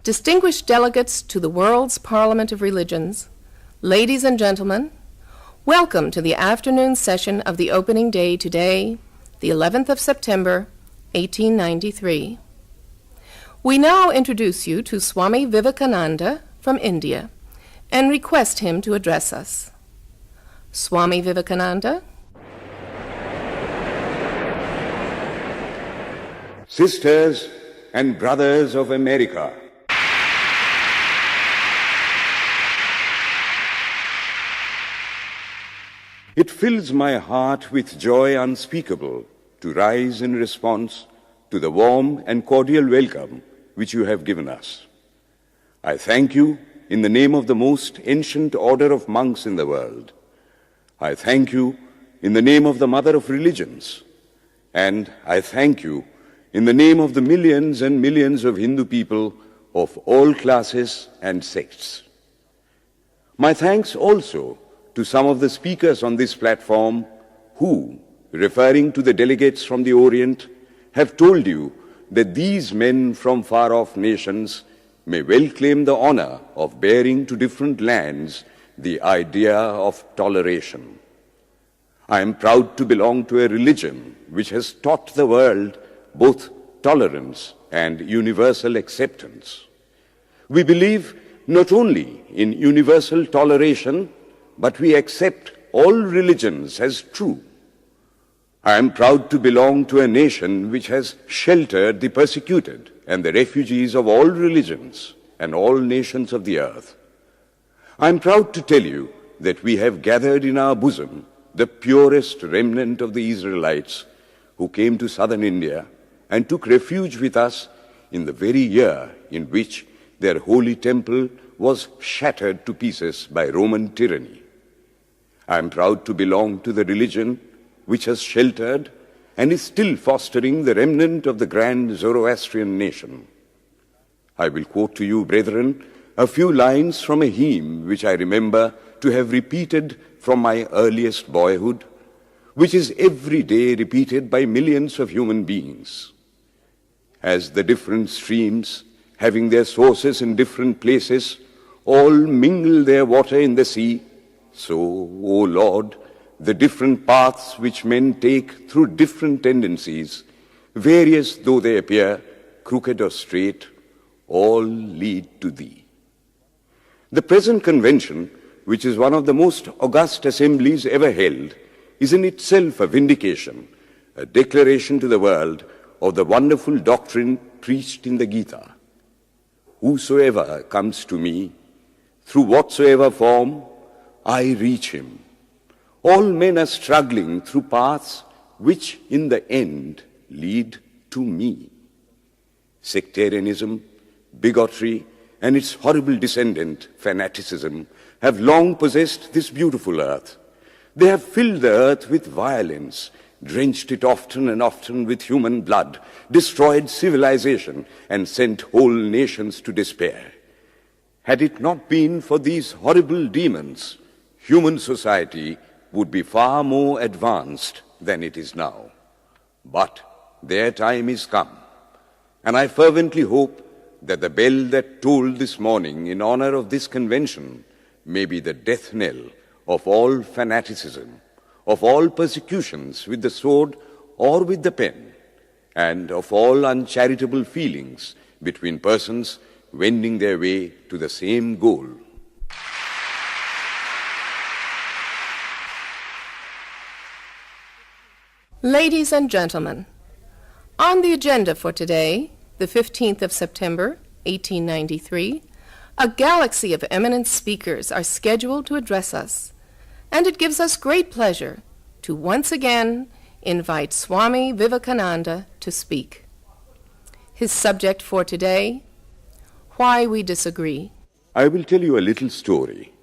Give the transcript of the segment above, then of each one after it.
Distinguished delegates to the world's Parliament of Religions, ladies and gentlemen, welcome to the afternoon session of the opening day today, the 11th of September, 1893. We now introduce you to Swami Vivekananda from India and request him to address us. Swami Vivekananda. Sisters and brothers of America, it fills my heart with joy unspeakable to rise in response to the warm and cordial welcome which you have given us. I thank you in the name of the most ancient order of monks in the world. I thank you in the name of the Mother of Religions, and I thank you in the name of the millions and millions of Hindu people of all classes and sects. My thanks also to some of the speakers on this platform who, referring to the delegates from the Orient, have told you that these men from far-off nations may well claim the honor of bearing to different lands the idea of toleration. I am proud to belong to a religion which has taught the world both tolerance and universal acceptance. We believe not only in universal toleration, but we accept all religions as true. I am proud to belong to a nation which has sheltered the persecuted and the refugees of all religions and all nations of the earth. I am proud to tell you that we have gathered in our bosom the purest remnant of the Israelites who came to southern India and took refuge with us in the very year in which their holy temple was shattered to pieces by Roman tyranny. I am proud to belong to the religion which has sheltered and is still fostering the remnant of the grand Zoroastrian nation. I will quote to you, brethren, a few lines from a hymn which I remember to have repeated from my earliest boyhood, which is every day repeated by millions of human beings. As the different streams, having their sources in different places, all mingle their water in the sea, so, O Lord, the different paths which men take through different tendencies, various though they appear, crooked or straight, all lead to Thee. The present convention, which is one of the most august assemblies ever held, is in itself a vindication, a declaration to the world of the wonderful doctrine preached in the Gita. Whosoever comes to me, through whatsoever form, I reach him. All men are struggling through paths which in the end lead to me. Sectarianism, bigotry, and its horrible descendant, fanaticism, have long possessed this beautiful earth. They have filled the earth with violence, drenched it often and often with human blood, destroyed civilization, and sent whole nations to despair. Had it not been for these horrible demons, human society would be far more advanced than it is now. But their time is come, and I fervently hope that the bell that tolled this morning in honor of this convention may be the death knell of all fanaticism, of all persecutions with the sword or with the pen, and of all uncharitable feelings between persons wending their way to the same goal. Ladies and gentlemen, on the agenda for today, the 15th of September, 1893, a galaxy of eminent speakers are scheduled to address us, and it gives us great pleasure to once again invite Swami Vivekananda to speak. His subject for today, Why We Disagree. I will tell you a little story.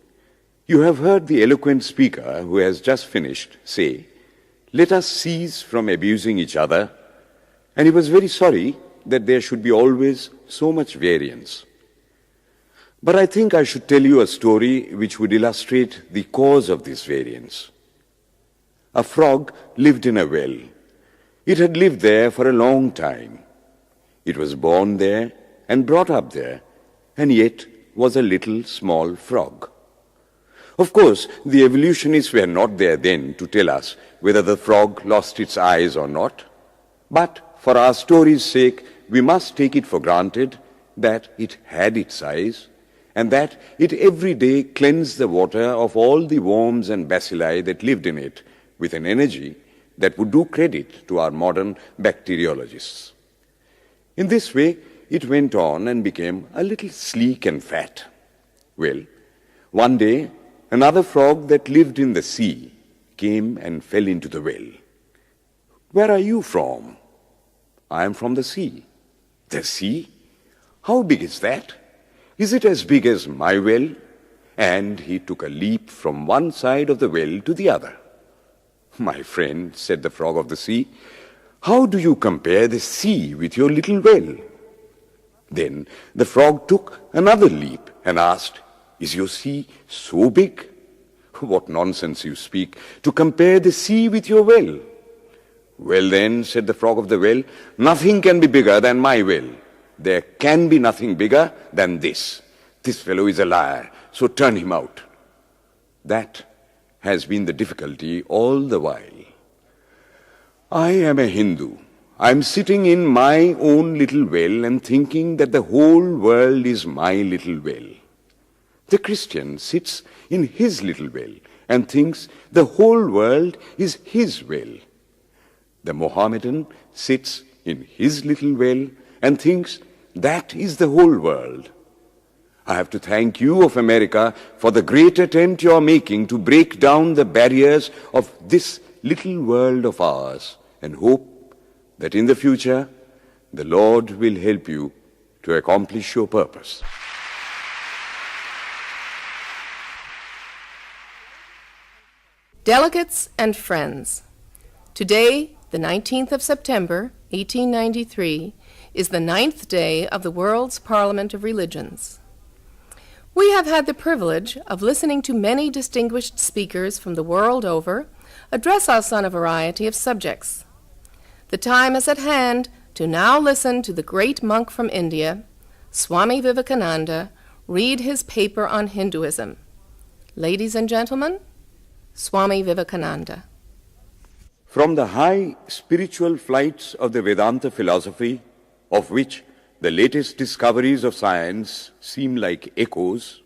You have heard the eloquent speaker who has just finished say, "Let us cease from abusing each other," and he was very sorry that there should be always so much variance. But I think I should tell you a story which would illustrate the cause of this variance. A frog lived in a well. It had lived there for a long time. It was born there and brought up there, and yet was a little small frog. Of course, the evolutionists were not there then to tell us whether the frog lost its eyes or not, but for our story's sake, we must take it for granted that it had its eyes, and that it every day cleansed the water of all the worms and bacilli that lived in it with an energy that would do credit to our modern bacteriologists. In this way, it went on and became a little sleek and fat. Well, one day, another frog that lived in the sea came and fell into the well. "Where are you from?" "I am from the sea." "The sea? How big is that? Is it as big as my well?" And he took a leap from one side of the well to the other. "My friend," said the frog of the sea, "how do you compare the sea with your little well?" Then the frog took another leap and asked, "Is your sea so big?" "What nonsense you speak, to compare the sea with your well." "Well then," said the frog of the well, "nothing can be bigger than my well. There can be nothing bigger than this. This fellow is a liar, so turn him out." That has been the difficulty all the while. I am a Hindu. I am sitting in my own little well and thinking that the whole world is my little well. The Christian sits in his little well and thinks the whole world is his well. The Mohammedan sits in his little well and thinks that is the whole world. I have to thank you of America for the great attempt you are making to break down the barriers of this little world of ours, and hope that in the future the Lord will help you to accomplish your purpose. Delegates and friends, today, the 19th of September, 1893, is the 9th day of the World's Parliament of Religions. We have had the privilege of listening to many distinguished speakers from the world over address us on a variety of subjects. The time is at hand to now listen to the great monk from India, Swami Vivekananda, read his paper on Hinduism. Ladies and gentlemen, Swami Vivekananda. From the high spiritual flights of the Vedanta philosophy, of which the latest discoveries of science seem like echoes,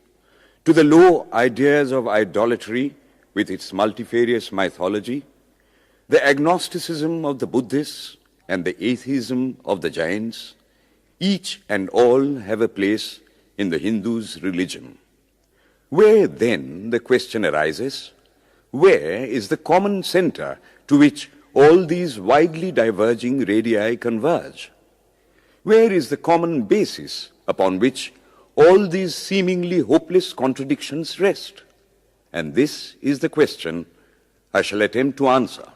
to the low ideas of idolatry with its multifarious mythology, the agnosticism of the Buddhists and the atheism of the Jains, each and all have a place in the Hindu's religion. Where then, the question arises, where is the common center to which all these widely diverging radii converge? Where is the common basis upon which all these seemingly hopeless contradictions rest? And this is the question I shall attempt to answer.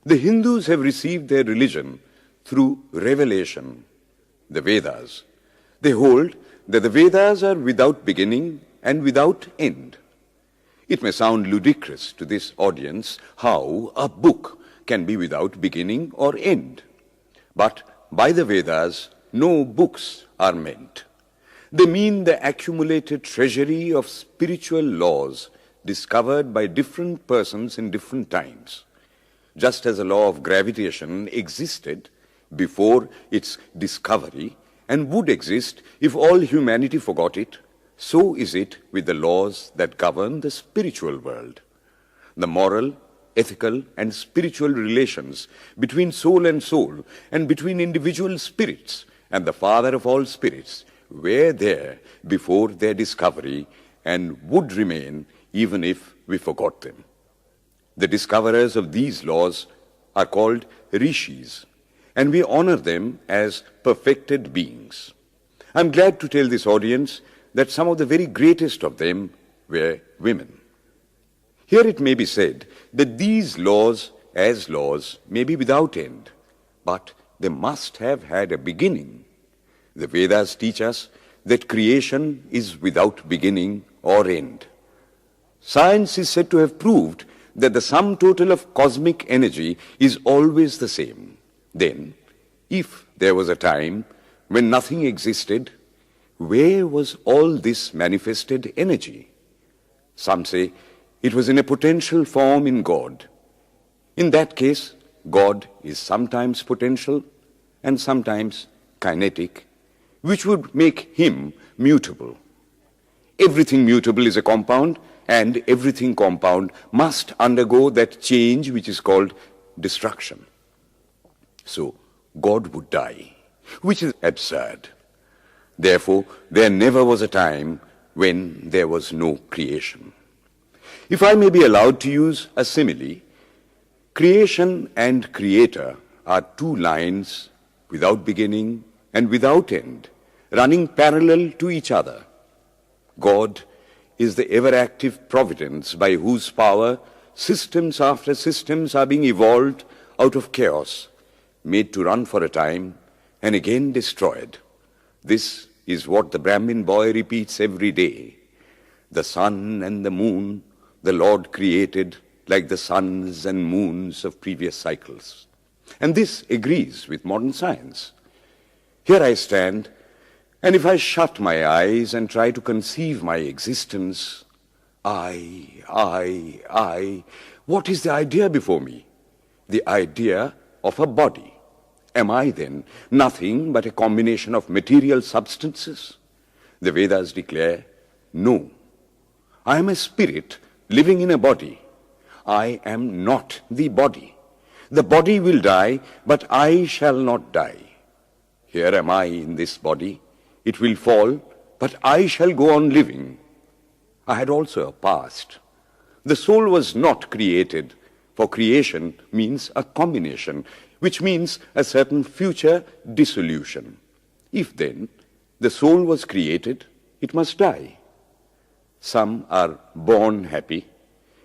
The Hindus have received their religion through revelation, the Vedas. They hold that the Vedas are without beginning and without end. It may sound ludicrous to this audience how a book can be without beginning or end. But by the Vedas, no books are meant. They mean the accumulated treasury of spiritual laws discovered by different persons in different times. Just as the law of gravitation existed before its discovery and would exist if all humanity forgot it, so is it with the laws that govern the spiritual world. The moral, ethical, and spiritual relations between soul and between individual spirits and the Father of all spirits were there before their discovery and would remain even if we forgot them. The discoverers of these laws are called rishis, and we honor them as perfected beings. I'm glad to tell this audience that some of the very greatest of them were women. Here it may be said that these laws, as laws, may be without end, but they must have had a beginning. The Vedas teach us that creation is without beginning or end. Science is said to have proved that the sum total of cosmic energy is always the same. Then, if there was a time when nothing existed, where was all this manifested energy? Some say it was in a potential form in God. In that case, God is sometimes potential and sometimes kinetic, which would make him mutable. Everything mutable is a compound, and everything compound must undergo that change which is called destruction. So, God would die, which is absurd. Therefore, there never was a time when there was no creation. If I may be allowed to use a simile, creation and creator are two lines without beginning and without end, running parallel to each other. God is the ever-active providence by whose power systems after systems are being evolved out of chaos, made to run for a time and again destroyed. This is what the Brahmin boy repeats every day. The sun and the moon the Lord created like the suns and moons of previous cycles. And this agrees with modern science. Here I stand, and if I shut my eyes and try to conceive my existence, what is the idea before me? The idea of a body. Am I then nothing but a combination of material substances? The Vedas declare, no. I am a spirit living in a body. I am not the body. The body will die, but I shall not die. Here am I in this body. It will fall, but I shall go on living. I had also a past. The soul was not created, for creation means a combination, which means a certain future dissolution. If then the soul was created, it must die. Some are born happy,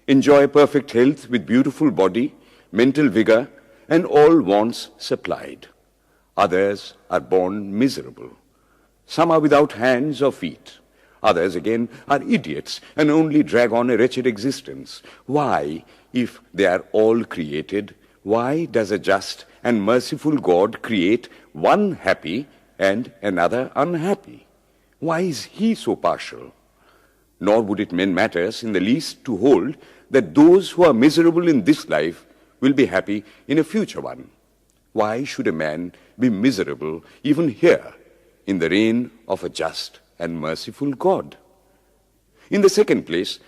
enjoy perfect health with beautiful body, mental vigor, and all wants supplied. Others are born miserable. Some are without hands or feet. Others, again, are idiots and only drag on a wretched existence. Why, if they are all created, why does a just and merciful God create one happy and another unhappy? Why is he so partial? Nor would it mend matters in the least to hold that those who are miserable in this life will be happy in a future one. Why should a man be miserable even here in the reign of a just and merciful God? In the second place,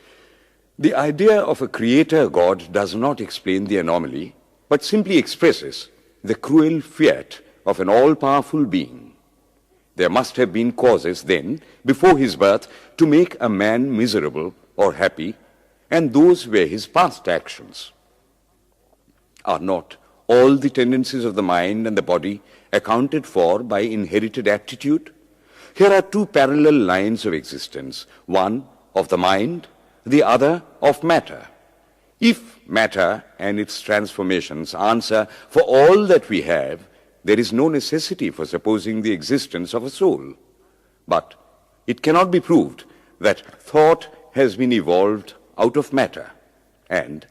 the idea of a creator God does not explain the anomaly, but simply expresses the cruel fiat of an all-powerful being. There must have been causes then, before his birth, to make a man miserable or happy, and those were his past actions. Are not all the tendencies of the mind and the body accounted for by inherited aptitude? Here are two parallel lines of existence, one of the mind, the other of matter. If matter and its transformations answer for all that we have, there is no necessity for supposing the existence of a soul. But it cannot be proved that thought has been evolved out of matter. And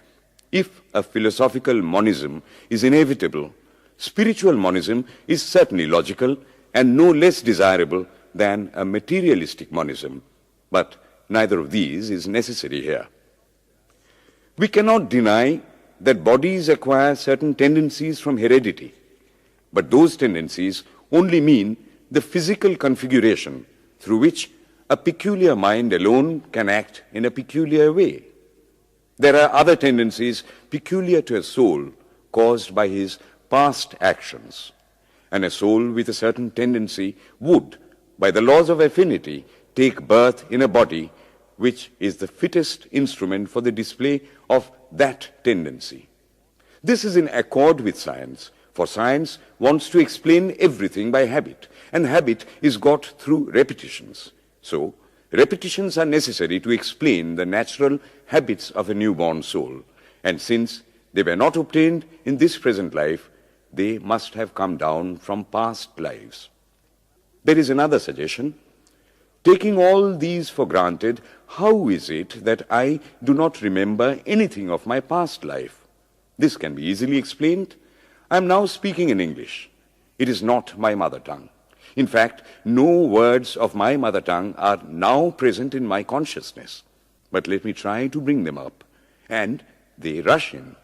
if a philosophical monism is inevitable, spiritual monism is certainly logical and no less desirable than a materialistic monism. But neither of these is necessary here. We cannot deny that bodies acquire certain tendencies from heredity, but those tendencies only mean the physical configuration through which a peculiar mind alone can act in a peculiar way. There are other tendencies peculiar to a soul caused by his past actions, and a soul with a certain tendency would, by the laws of affinity, take birth in a body which is the fittest instrument for the display of that tendency. This is in accord with science, for science wants to explain everything by habit, and habit is got through repetitions. So, repetitions are necessary to explain the natural habits of a newborn soul, and since they were not obtained in this present life, they must have come down from past lives. There is another suggestion. Taking all these for granted, how is it that I do not remember anything of my past life? This can be easily explained. I am now speaking in English. It is not my mother tongue. In fact, no words of my mother tongue are now present in my consciousness. But let me try to bring them up. And they rush in.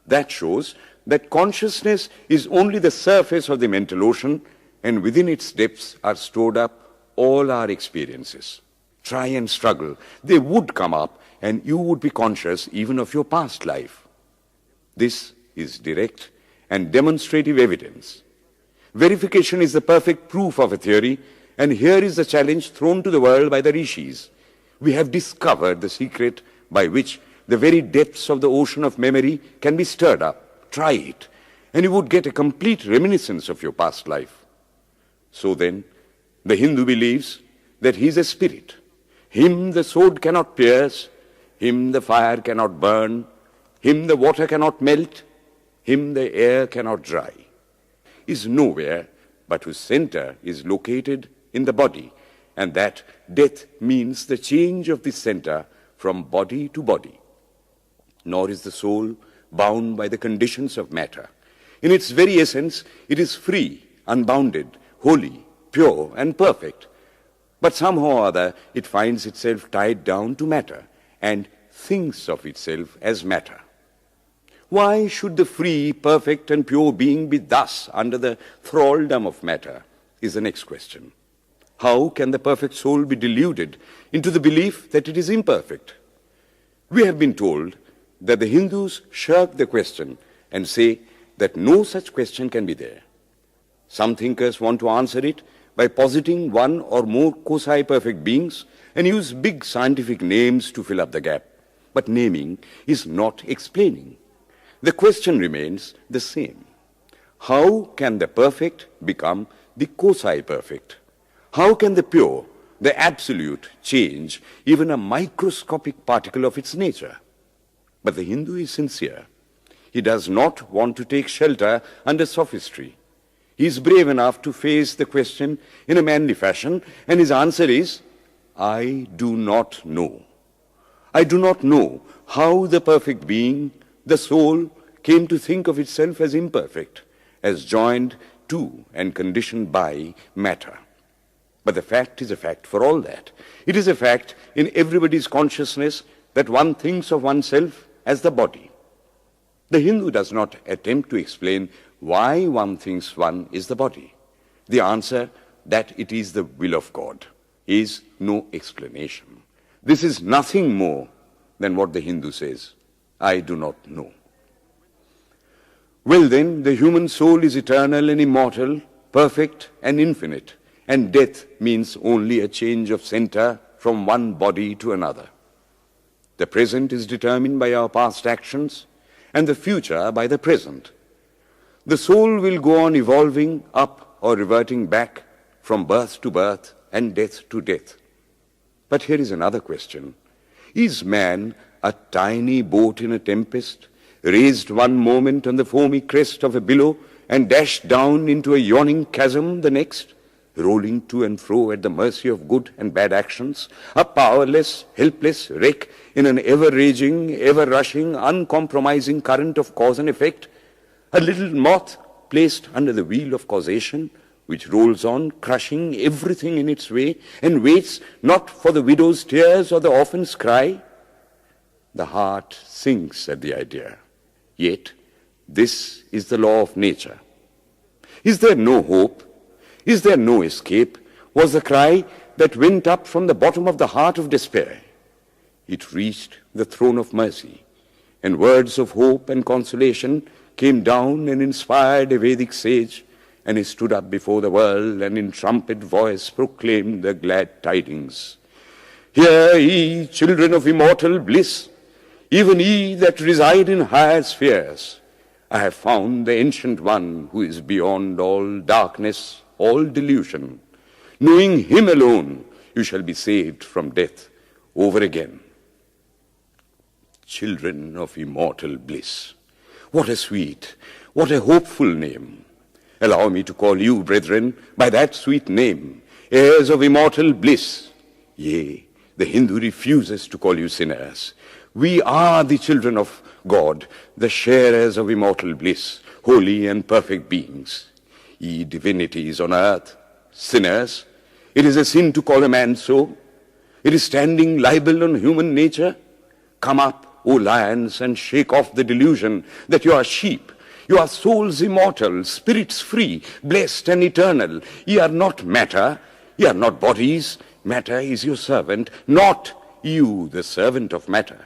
That shows that consciousness is only the surface of the mental ocean, and within its depths are stored up all our experiences. Try and struggle. They would come up, and you would be conscious even of your past life. This is direct and demonstrative evidence. Verification is the perfect proof of a theory, and here is the challenge thrown to the world by the rishis. We have discovered the secret by which the very depths of the ocean of memory can be stirred up. Try it, and you would get a complete reminiscence of your past life. So then, the Hindu believes that he is a spirit. Him the sword cannot pierce, him the fire cannot burn, him the water cannot melt, him the air cannot dry. Is nowhere, but whose center is located in the body, and that death means the change of this center from body to body. Nor is the soul bound by the conditions of matter. In its very essence, it is free, unbounded, holy, pure, and perfect. But somehow or other, it finds itself tied down to matter and thinks of itself as matter. Why should the free, perfect, and pure being be thus under the thraldom of matter, is the next question. How can the perfect soul be deluded into the belief that it is imperfect? We have been told that the Hindus shirk the question and say that no such question can be there. Some thinkers want to answer it by positing one or more quasi-perfect beings and use big scientific names to fill up the gap. But naming is not explaining. The question remains the same. How can the perfect become the quasi-perfect? How can the pure, the absolute, change even a microscopic particle of its nature? But the Hindu is sincere. He does not want to take shelter under sophistry. He is brave enough to face the question in a manly fashion, and his answer is, I do not know. I do not know how the perfect being, the soul, came to think of itself as imperfect, as joined to and conditioned by matter. But the fact is a fact for all that. It is a fact in everybody's consciousness that one thinks of oneself as the body. The Hindu does not attempt to explain why one thinks one is the body. The answer, that it is the will of God, is no explanation. This is nothing more than what the Hindu says, I do not know. Well then, the human soul is eternal and immortal, perfect and infinite, and death means only a change of center from one body to another. The present is determined by our past actions, and the future by the present. The soul will go on evolving up or reverting back from birth to birth and death to death. But here is another question. Is man a tiny boat in a tempest, raised one moment on the foamy crest of a billow and dashed down into a yawning chasm the next, rolling to and fro at the mercy of good and bad actions, a powerless, helpless wreck in an ever-raging, ever-rushing, uncompromising current of cause and effect, a little moth placed under the wheel of causation, which rolls on, crushing everything in its way, and waits not for the widow's tears or the orphan's cry? The heart sinks at the idea. Yet, this is the law of nature. Is there no hope? Is there no escape? Was the cry that went up from the bottom of the heart of despair. It reached the throne of mercy, and words of hope and consolation came down and inspired a Vedic sage, and he stood up before the world and in trumpet voice proclaimed the glad tidings. Hear ye, children of immortal bliss, even ye that reside in higher spheres. I have found the Ancient One who is beyond all darkness, all delusion. Knowing him alone, you shall be saved from death over again. Children of immortal bliss. What a sweet, what a hopeful name. Allow me to call you, brethren, by that sweet name, heirs of immortal bliss. Yea, the Hindu refuses to call you sinners. We are the children of God, the sharers of immortal bliss, holy and perfect beings. Ye divinities on earth, sinners. It is a sin to call a man so. It is standing libel on human nature. Come up, O lions, and shake off the delusion that you are sheep. You are souls immortal, spirits free, blessed and eternal. Ye are not matter, ye are not bodies. Matter is your servant, not you the servant of matter.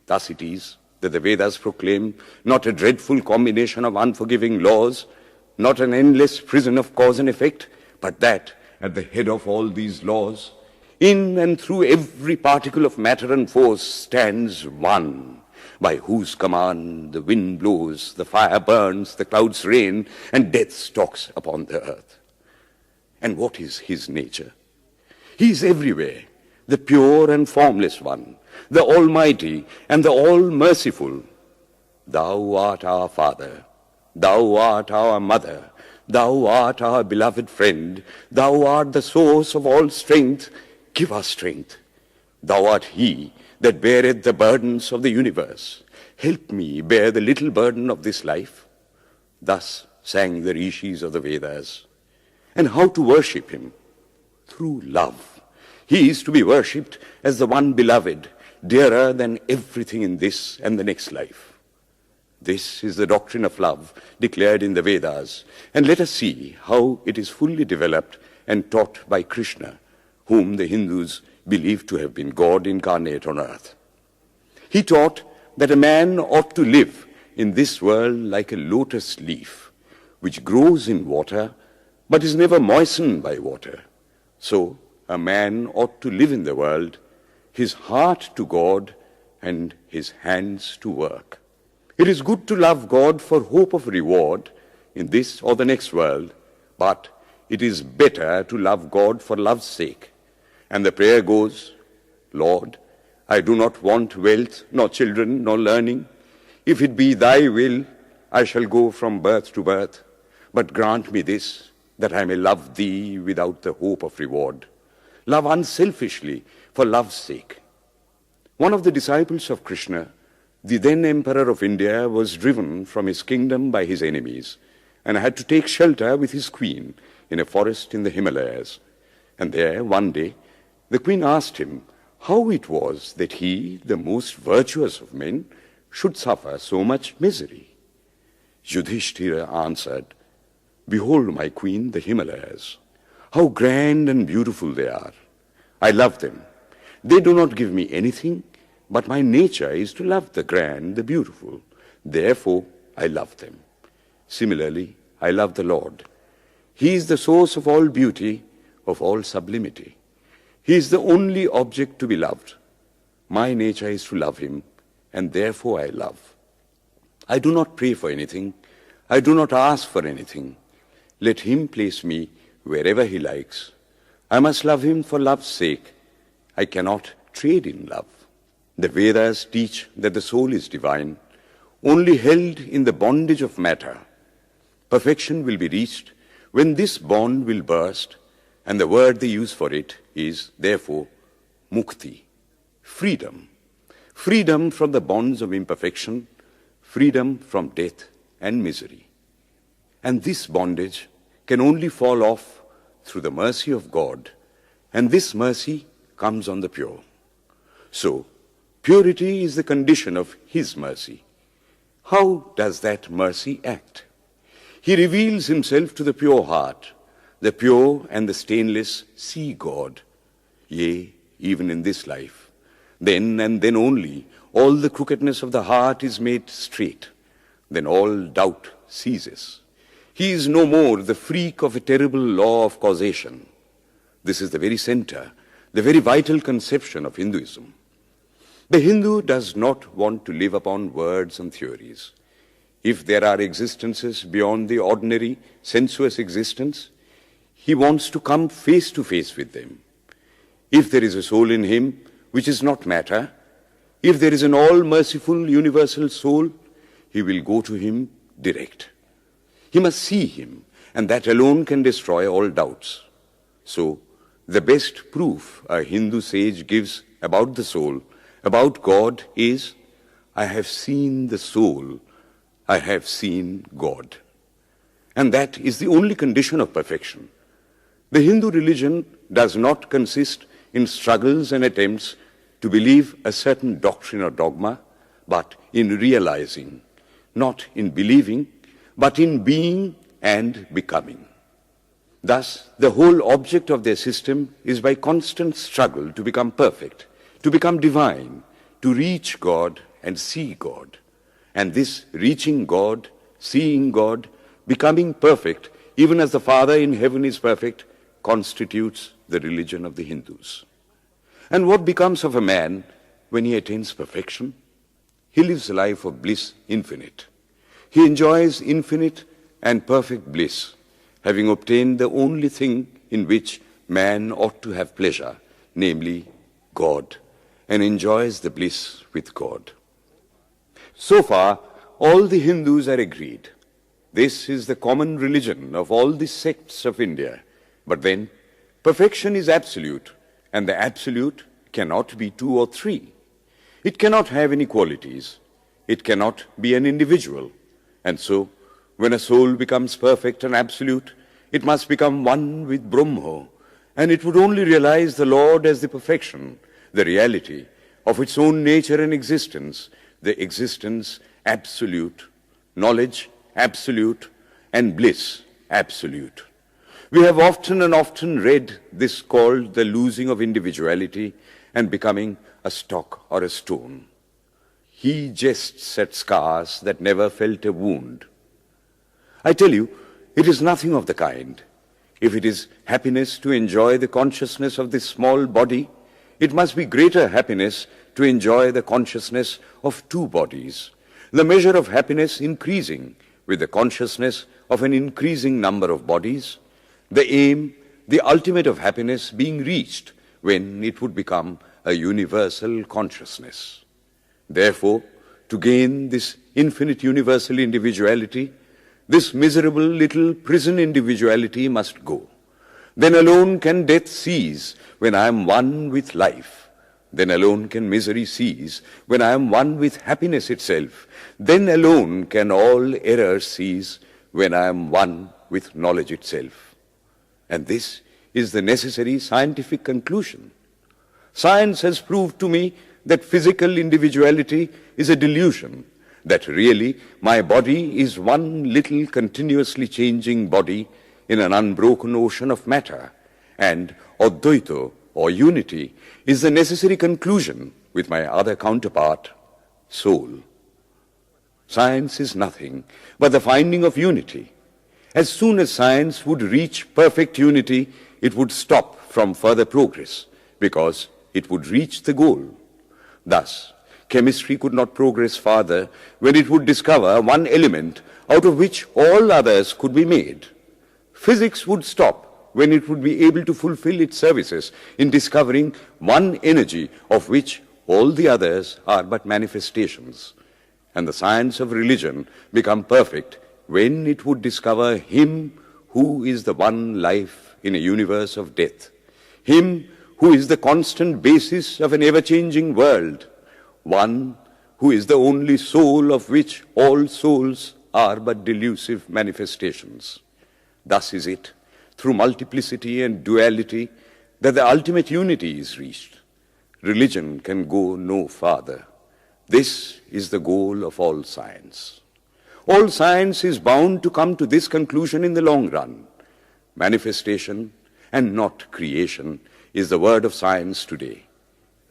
Thus it is that the Vedas proclaim not a dreadful combination of unforgiving laws, not an endless prison of cause and effect, but that at the head of all these laws, in and through every particle of matter and force stands one, by whose command the wind blows, the fire burns, the clouds rain, and death stalks upon the earth. And what is his nature? He is everywhere, the pure and formless one, the Almighty and the All-Merciful. Thou art our Father, thou art our Mother, thou art our beloved friend, thou art the source of all strength. Give us strength. Thou art he that beareth the burdens of the universe. Help me bear the little burden of this life. Thus sang the rishis of the Vedas. And how to worship him? Through love. He is to be worshipped as the one beloved, dearer than everything in this and the next life. This is the doctrine of love declared in the Vedas, and let us see how it is fully developed and taught by Krishna, whom the Hindus believe to have been God incarnate on earth. He taught that a man ought to live in this world like a lotus leaf, which grows in water, but is never moistened by water. So a man ought to live in the world, his heart to God and his hands to work. It is good to love God for hope of reward in this or the next world, but it is better to love God for love's sake. And the prayer goes, Lord, I do not want wealth, nor children, nor learning. If it be thy will, I shall go from birth to birth. But grant me this, that I may love thee without the hope of reward. Love unselfishly for love's sake. One of the disciples of Krishna, the then Emperor of India, was driven from his kingdom by his enemies and had to take shelter with his queen in a forest in the Himalayas. And there, one day, the queen asked him how it was that he, the most virtuous of men, should suffer so much misery. Yudhishthira answered, Behold, my queen, the Himalayas. How grand and beautiful they are. I love them. They do not give me anything, but my nature is to love the grand, the beautiful. Therefore, I love them. Similarly, I love the Lord. He is the source of all beauty, of all sublimity. He is the only object to be loved. My nature is to love him, and therefore I love. I do not pray for anything. I do not ask for anything. Let him place me wherever he likes. I must love him for love's sake. I cannot trade in love. The Vedas teach that the soul is divine, only held in the bondage of matter. Perfection will be reached when this bond will burst, and the word they use for it is, therefore, mukti, freedom. Freedom from the bonds of imperfection, freedom from death and misery. And this bondage can only fall off through the mercy of God, and this mercy comes on the pure. So, purity is the condition of his mercy. How does that mercy act? He reveals himself to the pure heart. The pure and the stainless see God. Yea, even in this life. Then and then only, all the crookedness of the heart is made straight. Then all doubt ceases. He is no more the freak of a terrible law of causation. This is the very center, the very vital conception of Hinduism. The Hindu does not want to live upon words and theories. If there are existences beyond the ordinary, sensuous existence, he wants to come face to face with them. If there is a soul in him which is not matter, if there is an all-merciful universal soul, he will go to him direct. He must see him, and that alone can destroy all doubts. So, the best proof a Hindu sage gives about the soul, about God, is, I have seen the soul, I have seen God. And that is the only condition of perfection. The Hindu religion does not consist in struggles and attempts to believe a certain doctrine or dogma, but in realizing, not in believing, but in being and becoming. Thus, the whole object of their system is by constant struggle to become perfect, to become divine, to reach God and see God. And this reaching God, seeing God, becoming perfect, even as the Father in heaven is perfect, constitutes the religion of the Hindus. And what becomes of a man when he attains perfection? He lives a life of bliss infinite. He enjoys infinite and perfect bliss, having obtained the only thing in which man ought to have pleasure, namely God, and enjoys the bliss with God. So far, all the Hindus are agreed. This is the common religion of all the sects of India. But then, perfection is absolute, and the absolute cannot be two or three. It cannot have any qualities. It cannot be an individual. And so, when a soul becomes perfect and absolute, it must become one with Brahma, and it would only realize the Lord as the perfection, the reality of its own nature and existence, the existence absolute, knowledge absolute, and bliss absolute. We have often and often read this called the losing of individuality and becoming a stock or a stone. He jests at scars that never felt a wound. I tell you, it is nothing of the kind. If it is happiness to enjoy the consciousness of this small body, it must be greater happiness to enjoy the consciousness of two bodies, the measure of happiness increasing with the consciousness of an increasing number of bodies, the aim, the ultimate of happiness being reached when it would become a universal consciousness. Therefore, to gain this infinite universal individuality, this miserable little prison individuality must go. Then alone can death cease when I am one with life. Then alone can misery cease when I am one with happiness itself. Then alone can all error cease when I am one with knowledge itself. And this is the necessary scientific conclusion. Science has proved to me that physical individuality is a delusion, that really my body is one little continuously changing body in an unbroken ocean of matter, and Advaita, or unity, is the necessary conclusion with my other counterpart, soul. Science is nothing but the finding of unity. As soon as science would reach perfect unity, it would stop from further progress, because it would reach the goal. Thus, chemistry could not progress farther when it would discover one element out of which all others could be made. Physics would stop when it would be able to fulfill its services in discovering one energy of which all the others are but manifestations. And the science of religion become perfect when it would discover Him who is the one life in a universe of death, Him who is the constant basis of an ever-changing world, one who is the only soul of which all souls are but delusive manifestations. Thus is it, through multiplicity and duality, that the ultimate unity is reached. Religion can go no farther. This is the goal of all science. All science is bound to come to this conclusion in the long run. Manifestation and not creation is the word of science today.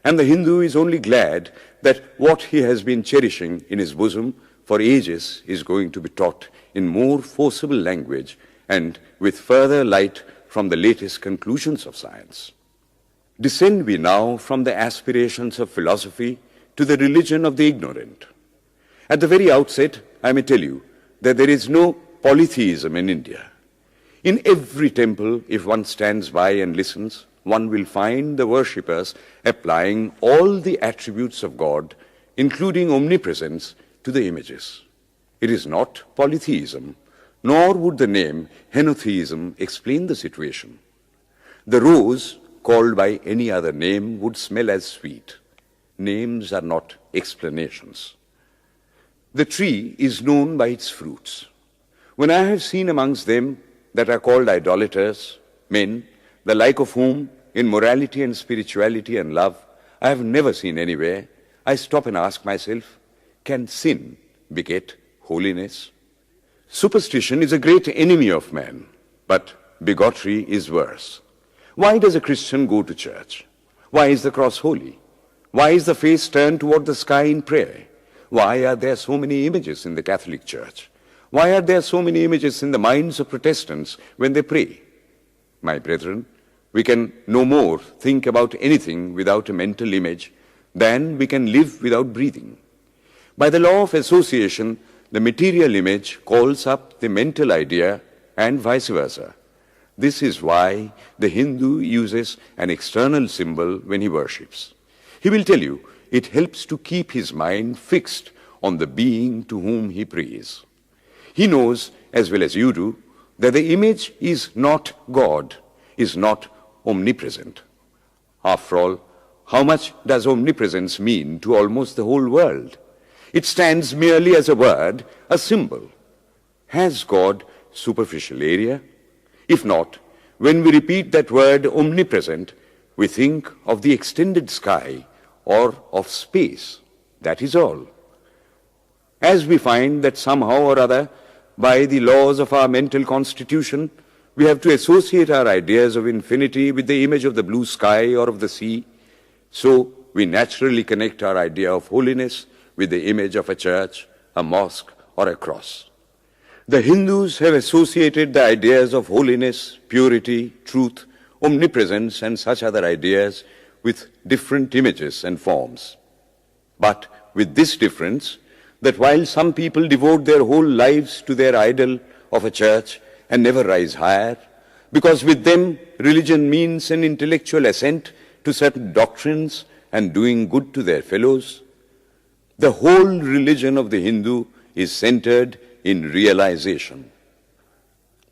And the Hindu is only glad that what he has been cherishing in his bosom for ages is going to be taught in more forcible language and with further light from the latest conclusions of science. Descend we now from the aspirations of philosophy to the religion of the ignorant. At the very outset, I may tell you that there is no polytheism in India. In every temple, if one stands by and listens, one will find the worshippers applying all the attributes of God, including omnipresence, to the images. It is not polytheism, nor would the name henotheism explain the situation. The rose, called by any other name, would smell as sweet. Names are not explanations. The tree is known by its fruits. When I have seen amongst them that are called idolaters, men, the like of whom, in morality and spirituality and love, I have never seen anywhere, I stop and ask myself, can sin beget holiness? Superstition is a great enemy of man, but bigotry is worse. Why does a Christian go to church? Why is the cross holy? Why is the face turned toward the sky in prayer? Why are there so many images in the Catholic Church? Why are there so many images in the minds of Protestants when they pray? My brethren, we can no more think about anything without a mental image than we can live without breathing. By the law of association, the material image calls up the mental idea and vice versa. This is why the Hindu uses an external symbol when he worships. He will tell you it helps to keep his mind fixed on the being to whom he prays. He knows, as well as you do, that the image is not God, is not omnipresent. After all, how much does omnipresence mean to almost the whole world? It stands merely as a word, a symbol. Has God superficial area? If not, when we repeat that word omnipresent, we think of the extended sky or of space. That is all. As we find that somehow or other, by the laws of our mental constitution, we have to associate our ideas of infinity with the image of the blue sky or of the sea, so we naturally connect our idea of holiness with the image of a church, a mosque, or a cross. The Hindus have associated the ideas of holiness, purity, truth, omnipresence, and such other ideas with different images and forms. But with this difference, that while some people devote their whole lives to their idol of a church and never rise higher, because with them religion means an intellectual assent to certain doctrines and doing good to their fellows, the whole religion of the Hindu is centered in realization.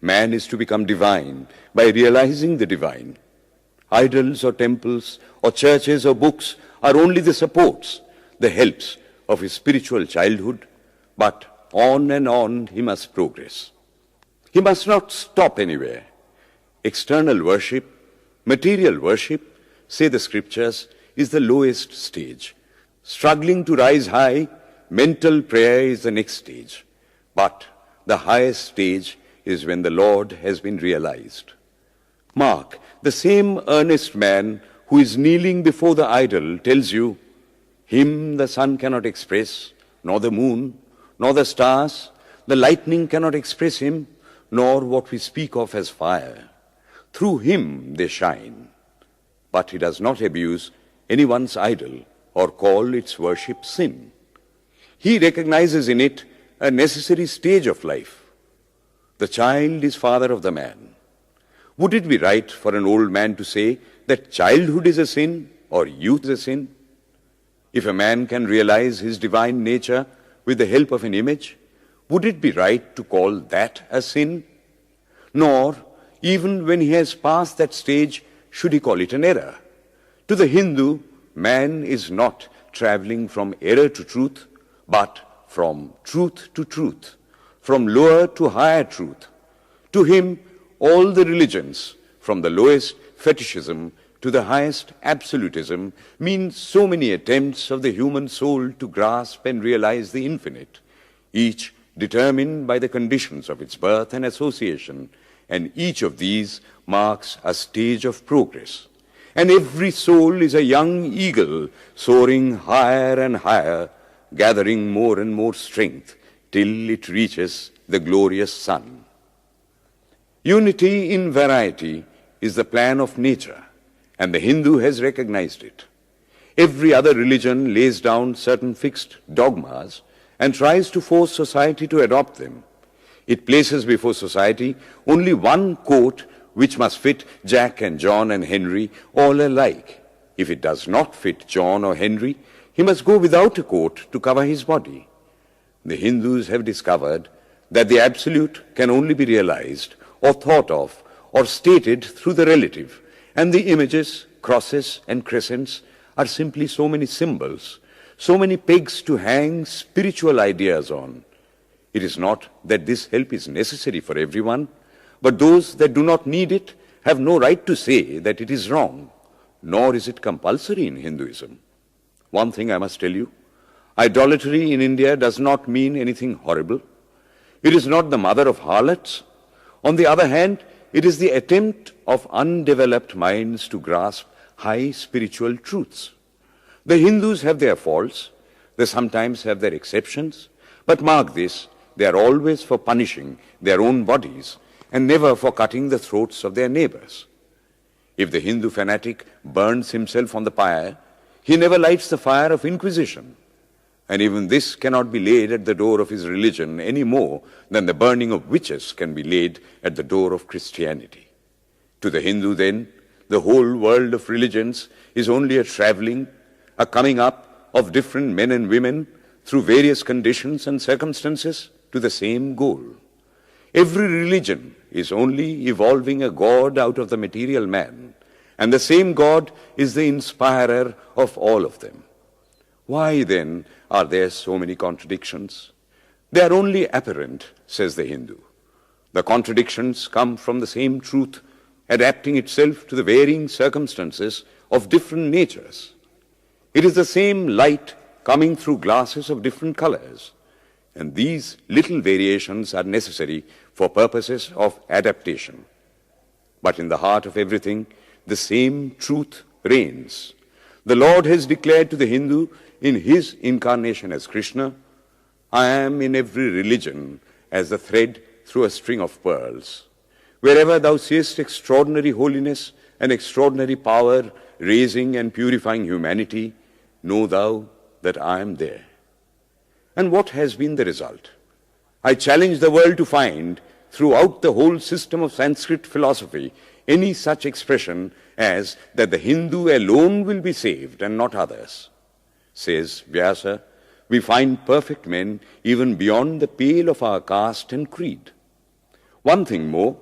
Man is to become divine by realizing the divine. Idols or temples or churches or books are only the supports, the helps of his spiritual childhood, but on and on he must progress. He must not stop anywhere. External worship, material worship, say the scriptures, is the lowest stage. Struggling to rise high, mental prayer is the next stage. But the highest stage is when the Lord has been realized. Mark, the same earnest man who is kneeling before the idol tells you, him the sun cannot express, nor the moon, nor the stars, the lightning cannot express him, nor what we speak of as fire. Through him they shine. But he does not abuse anyone's idol or call its worship sin. He recognizes in it a necessary stage of life. The child is father of the man. Would it be right for an old man to say that childhood is a sin or youth is a sin? If a man can realize his divine nature with the help of an image, would it be right to call that a sin? Nor, even when he has passed that stage, should he call it an error. To the Hindu, man is not traveling from error to truth, but from truth to truth, from lower to higher truth. To him, all the religions, from the lowest fetishism to the highest absolutism, mean so many attempts of the human soul to grasp and realize the infinite, each determined by the conditions of its birth and association, and each of these marks a stage of progress. And every soul is a young eagle soaring higher and higher, gathering more and more strength till it reaches the glorious sun. Unity in variety is the plan of nature, and the Hindu has recognized it. Every other religion lays down certain fixed dogmas and tries to force society to adopt them. It places before society only one coat which must fit Jack and John and Henry all alike. If it does not fit John or Henry, he must go without a coat to cover his body. The Hindus have discovered that the absolute can only be realized or thought of or stated through the relative, and the images, crosses and crescents are simply so many symbols, so many pegs to hang spiritual ideas on. It is not that this help is necessary for everyone, but those that do not need it have no right to say that it is wrong, nor is it compulsory in Hinduism. One thing I must tell you, idolatry in India does not mean anything horrible. It is not the mother of harlots. On the other hand, it is the attempt of undeveloped minds to grasp high spiritual truths. The Hindus have their faults, they sometimes have their exceptions, but mark this, they are always for punishing their own bodies and never for cutting the throats of their neighbors. If the Hindu fanatic burns himself on the pyre, he never lights the fire of inquisition. And even this cannot be laid at the door of his religion any more than the burning of witches can be laid at the door of Christianity. To the Hindu, then, the whole world of religions is only a traveling, a coming up of different men and women through various conditions and circumstances to the same goal. Every religion is only evolving a God out of the material man, and the same God is the inspirer of all of them. Why, then, are there so many contradictions? They are only apparent, says the Hindu. The contradictions come from the same truth, adapting itself to the varying circumstances of different natures. It is the same light coming through glasses of different colors, and these little variations are necessary for purposes of adaptation. But in the heart of everything, the same truth reigns. The Lord has declared to the Hindu in his incarnation as Krishna, I am in every religion as the thread through a string of pearls. Wherever thou seest extraordinary holiness and extraordinary power raising and purifying humanity, know thou that I am there. And what has been the result? I challenge the world to find throughout the whole system of Sanskrit philosophy any such expression as that the Hindu alone will be saved and not others. Says Vyasa, we find perfect men even beyond the pale of our caste and creed. One thing more,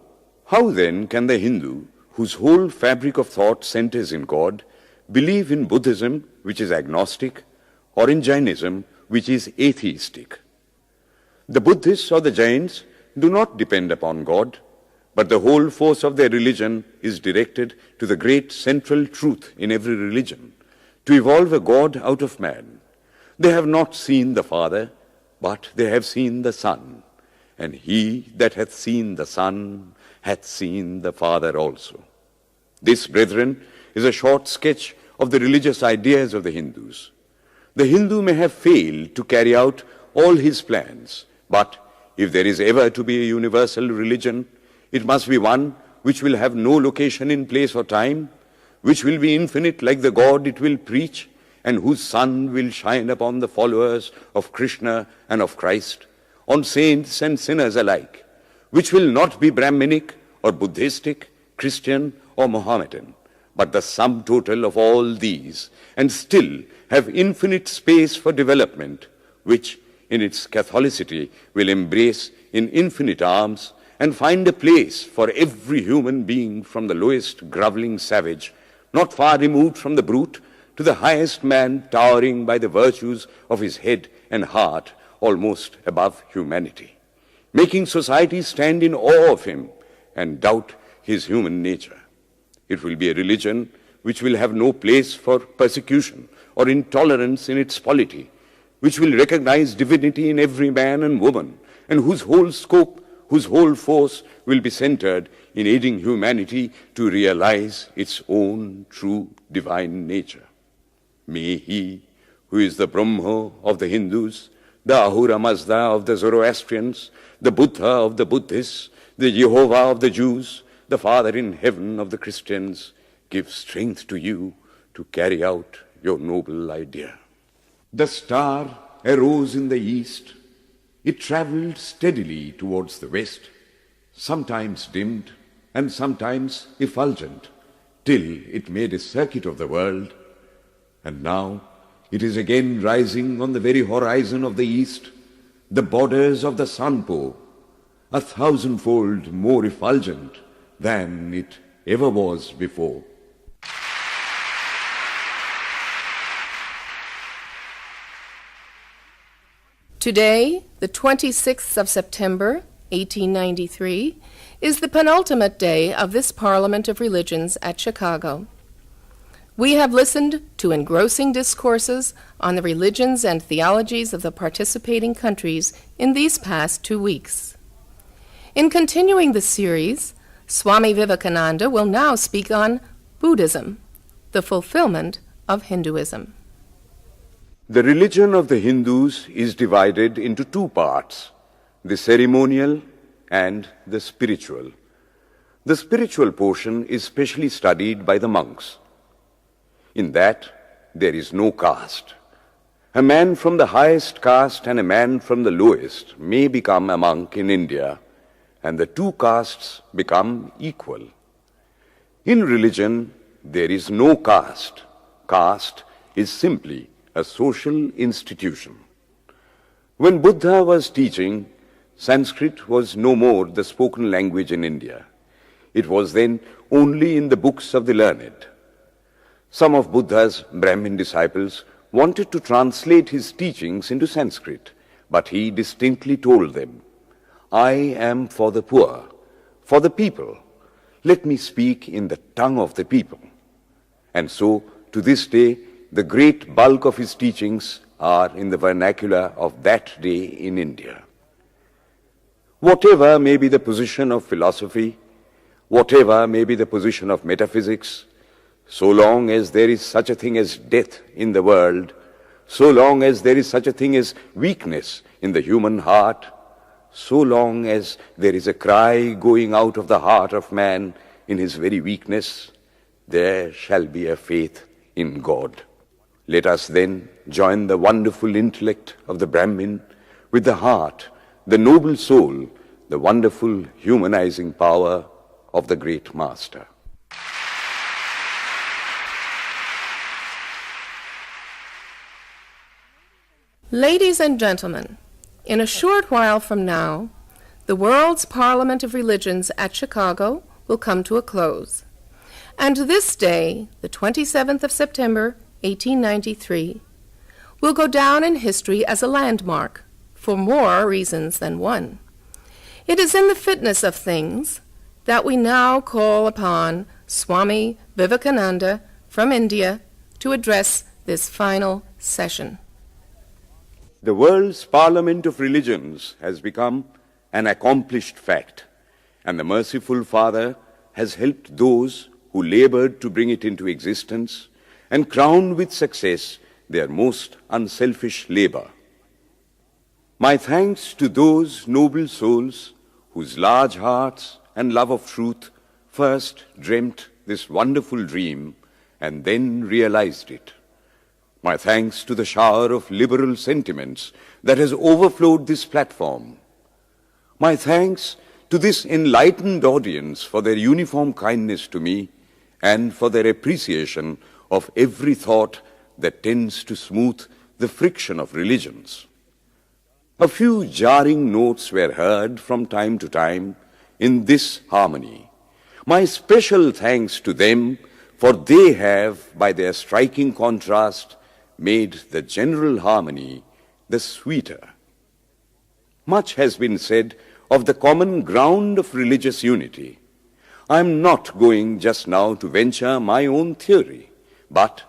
how then can the Hindu, whose whole fabric of thought centers in God, believe in Buddhism, which is agnostic, or in Jainism, which is atheistic? The Buddhists or the Jains do not depend upon God, but the whole force of their religion is directed to the great central truth in every religion, to evolve a God out of man. They have not seen the Father, but they have seen the Son, and he that hath seen the Son hath seen the Father also. This, brethren, is a short sketch of the religious ideas of the Hindus. The Hindu may have failed to carry out all his plans, but if there is ever to be a universal religion, it must be one which will have no location in place or time, which will be infinite like the God it will preach, and whose sun will shine upon the followers of Krishna and of Christ, on saints and sinners alike, which will not be Brahminic or Buddhistic, Christian or Mohammedan, but the sum total of all these, and still have infinite space for development, which in its Catholicity will embrace in infinite arms and find a place for every human being from the lowest groveling savage, not far removed from the brute, to the highest man towering by the virtues of his head and heart almost above humanity, making society stand in awe of him and doubt his human nature. It will be a religion which will have no place for persecution or intolerance in its polity, which will recognize divinity in every man and woman, and whose whole scope, whose whole force will be centered in aiding humanity to realize its own true divine nature. May he, who is the Brahma of the Hindus, the Ahura Mazda of the Zoroastrians, the Buddha of the Buddhists, the Jehovah of the Jews, the Father in heaven of the Christians, give strength to you to carry out your noble idea. The star arose in the east. It traveled steadily towards the west, sometimes dimmed and sometimes effulgent, till it made a circuit of the world. And now it is again rising on the very horizon of the east, the borders of the Sanpo, 1,000-fold more effulgent than it ever was before. Today, the 26th of September, 1893, is the penultimate day of this Parliament of Religions at Chicago. We have listened to engrossing discourses on the religions and theologies of the participating countries in these past 2 weeks. In continuing the series, Swami Vivekananda will now speak on Buddhism, the fulfillment of Hinduism. The religion of the Hindus is divided into two parts, the ceremonial and the spiritual. The spiritual portion is specially studied by the monks. In that, there is no caste. A man from the highest caste and a man from the lowest may become a monk in India, and the two castes become equal. In religion, there is no caste. Caste is simply a social institution. When Buddha was teaching, Sanskrit was no more the spoken language in India. It was then only in the books of the learned. Some of Buddha's Brahmin disciples wanted to translate his teachings into Sanskrit, but he distinctly told them, "I am for the poor, for the people. Let me speak in the tongue of the people." And so, to this day, the great bulk of his teachings are in the vernacular of that day in India. Whatever may be the position of philosophy, whatever may be the position of metaphysics, so long as there is such a thing as death in the world, so long as there is such a thing as weakness in the human heart, so long as there is a cry going out of the heart of man in his very weakness, there shall be a faith in God. Let us then join the wonderful intellect of the Brahmin with the heart, the noble soul, the wonderful humanizing power of the great Master. Ladies and gentlemen, in a short while from now, the World's Parliament of Religions at Chicago will come to a close. And this day, the 27th of September, 1893, will go down in history as a landmark for more reasons than one. It is in the fitness of things that we now call upon Swami Vivekananda from India to address this final session. The world's Parliament of Religions has become an accomplished fact, and the merciful Father has helped those who labored to bring it into existence and crowned with success their most unselfish labor. My thanks to those noble souls whose large hearts and love of truth first dreamt this wonderful dream and then realized it. My thanks to the shower of liberal sentiments that has overflowed this platform. My thanks to this enlightened audience for their uniform kindness to me and for their appreciation of every thought that tends to smooth the friction of religions. A few jarring notes were heard from time to time in this harmony. My special thanks to them, for they have, by their striking contrast, made the general harmony the sweeter. Much has been said of the common ground of religious unity. I am not going just now to venture my own theory, but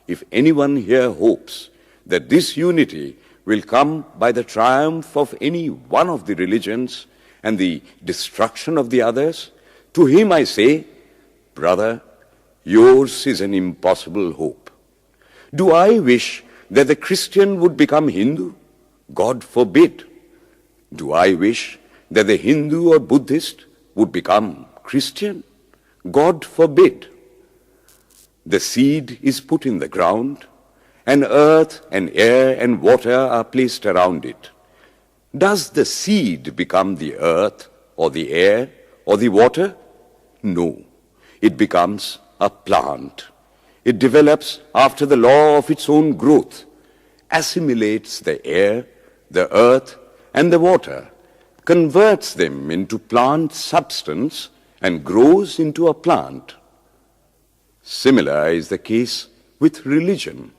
if anyone here hopes that this unity will come by the triumph of any one of the religions and the destruction of the others, to him I say, brother, yours is an impossible hope. Do I wish that the Christian would become Hindu? God forbid. Do I wish that the Hindu or Buddhist would become Christian? God forbid. The seed is put in the ground, and earth and air and water are placed around it. Does the seed become the earth or the air or the water? No. It becomes a plant. It develops after the law of its own growth, assimilates the air, the earth, and the water, converts them into plant substance, and grows into a plant. Similar is the case with religion.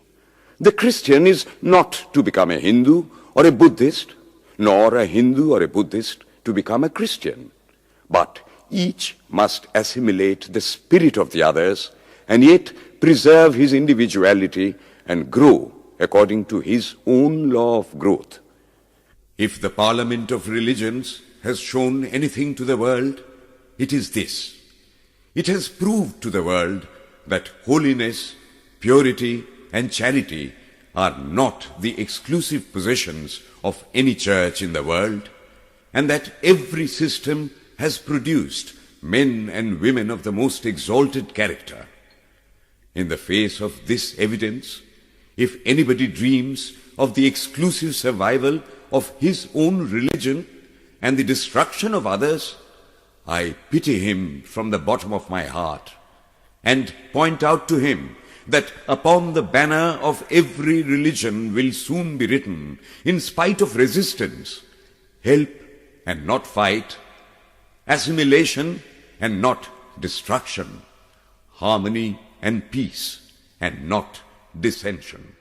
The Christian is not to become a Hindu or a Buddhist, nor a Hindu or a Buddhist to become a Christian, but each must assimilate the spirit of the others and yet preserve his individuality and grow according to his own law of growth. If the Parliament of Religions has shown anything to the world, it is this. It has proved to the world that holiness, purity, and charity are not the exclusive possessions of any church in the world, and that every system has produced men and women of the most exalted character. In the face of this evidence, if anybody dreams of the exclusive survival of his own religion and the destruction of others, I pity him from the bottom of my heart and point out to him that upon the banner of every religion will soon be written, in spite of resistance, help and not fight, assimilation and not destruction, harmony and peace and not dissension.